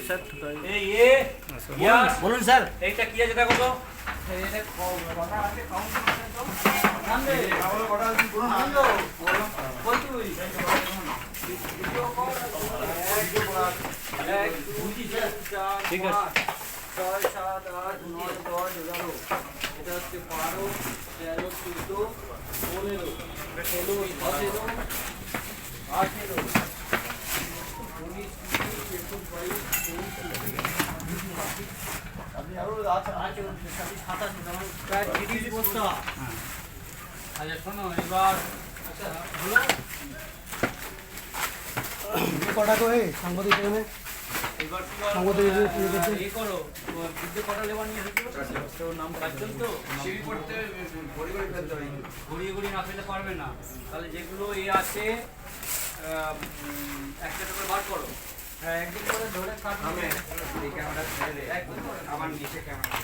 Sir বলুন sir. এইটা কি আছে দেখো তো। ঠিক আছে 6, 7, 8, 9, 10, 11 এটা হচ্ছে 12, 13, 14, 15, 16, 17, 18, 19, 20, 21, 22, আপনি আরো আছে 27, প্রায় 30 বস্তা। আচ্ছা শোনো এবার আচ্ছা হলো কটা করে সাংবাদিক এখানে এবার সাংবাদিক এই করো বুদ্ধি কটা লেবার নিয়ে এসেছো তো নাম পাচ্ছেন তো সিঁড়ি করতে ঘুরিয়ে ঘুরিয়ে না পেলে পারবে না তাহলে যেগুলো এ আছে একটা করে বার করো হ্যাঁ একদিন করে ধরে কাটবে এই ক্যামেরা ছেড়ে একদম আবার নিচে ক্যামেরা